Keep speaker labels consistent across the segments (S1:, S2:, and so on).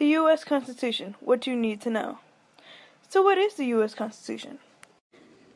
S1: The U.S. Constitution, what you need to know. So what is the U.S. Constitution?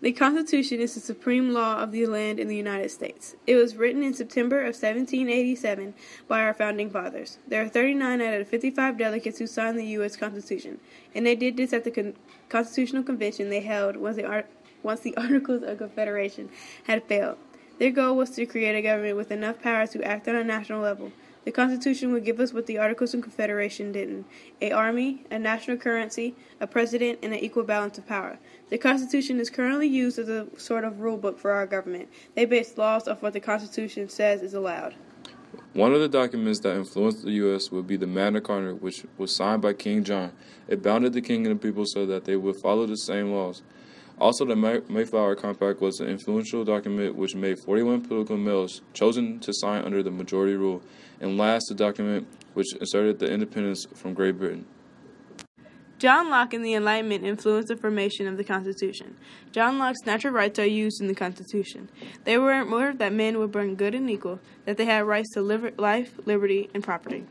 S1: The Constitution is the supreme law of the land in the United States. It was written in September of 1787 by our founding fathers. There are 39 out of 55 delegates who signed the U.S. Constitution, and they did this at the Constitutional Convention they held once the Articles of Confederation had failed. Their goal was to create a government with enough power to act on a national level. The Constitution would give us what the Articles of Confederation didn't: an army, a national currency, a president, and an equal balance of power. The Constitution is currently used as a sort of rule book for our government. They base laws off what the Constitution says is allowed.
S2: One of the documents that influenced the U.S. would be the Magna Carta, which was signed by King John. It bounded the king and the people so that they would follow the same laws. Also, the Mayflower Compact was an influential document which made 41 political males chosen to sign under the majority rule. And last, the document which asserted the independence from Great Britain.
S1: John Locke and the Enlightenment influenced the formation of the Constitution. John Locke's natural rights are used in the Constitution. They were in order that men were born good and equal, that they had rights to life, liberty, and property.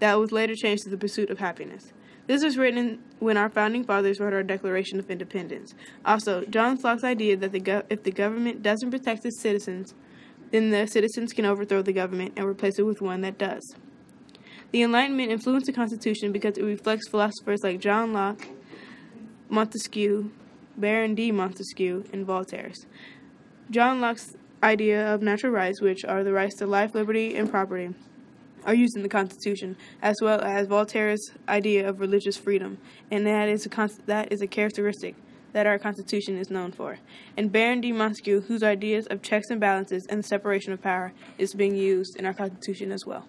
S1: That was later changed to the pursuit of happiness. This was written when our founding fathers wrote our Declaration of Independence. Also, John Locke's idea that if the government doesn't protect its citizens, then the citizens can overthrow the government and replace it with one that does. The Enlightenment influenced the Constitution because it reflects philosophers like John Locke, Montesquieu, Baron de Montesquieu, and Voltaire. John Locke's idea of natural rights, which are the rights to life, liberty, and property, are used in the Constitution, as well as Voltaire's idea of religious freedom, and that is a characteristic that our Constitution is known for. And Baron de Montesquieu, whose ideas of checks and balances and the separation of power is being used in our Constitution as well.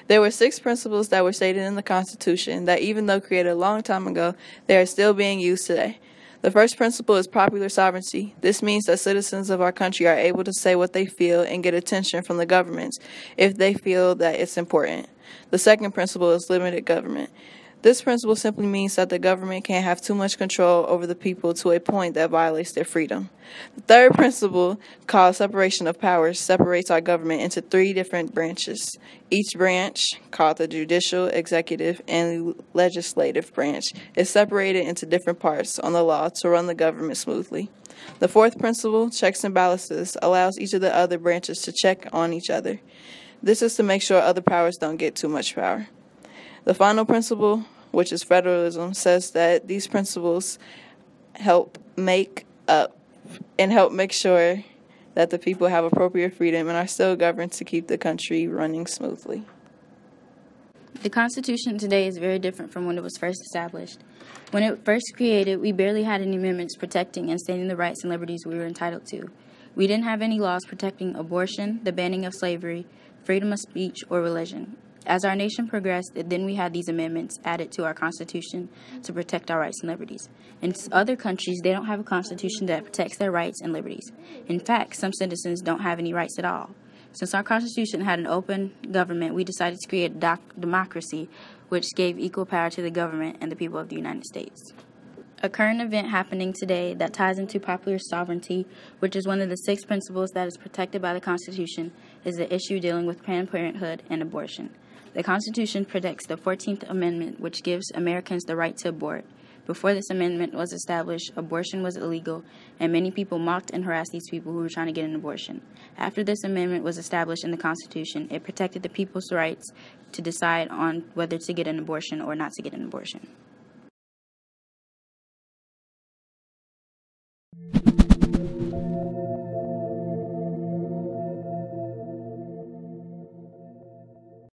S3: There were 6 principles that were stated in the Constitution that, even though created a long time ago, they are still being used today. The first principle is popular sovereignty. This means that citizens of our country are able to say what they feel and get attention from the governments if they feel that it's important. The second principle is limited government. This principle simply means that the government can't have too much control over the people to a point that violates their freedom. The third principle, called separation of powers, separates our government into 3 different branches. Each branch, called the judicial, executive, and legislative branch, is separated into different parts on the law to run the government smoothly. The fourth principle, checks and balances, allows each of the other branches to check on each other. This is to make sure other powers don't get too much power. The final principle, which is federalism, says that these principles help make sure that the people have appropriate freedom and are still governed to keep the country running smoothly.
S4: The Constitution today is very different from when it was first established. When it first created, we barely had any amendments protecting and stating the rights and liberties we were entitled to. We didn't have any laws protecting abortion, the banning of slavery, freedom of speech, or religion. As our nation progressed, then we had these amendments added to our Constitution to protect our rights and liberties. In other countries, they don't have a constitution that protects their rights and liberties. In fact, some citizens don't have any rights at all. Since our Constitution had an open government, we decided to create a democracy which gave equal power to the government and the people of the United States. A current event happening today that ties into popular sovereignty, which is one of the 6 principles that is protected by the Constitution, is the issue dealing with Planned Parenthood and abortion. The Constitution protects the 14th Amendment, which gives Americans the right to abort. Before this amendment was established, abortion was illegal, and many people mocked and harassed these people who were trying to get an abortion. After this amendment was established in the Constitution, it protected the people's rights to decide on whether to get an abortion or not to get an abortion.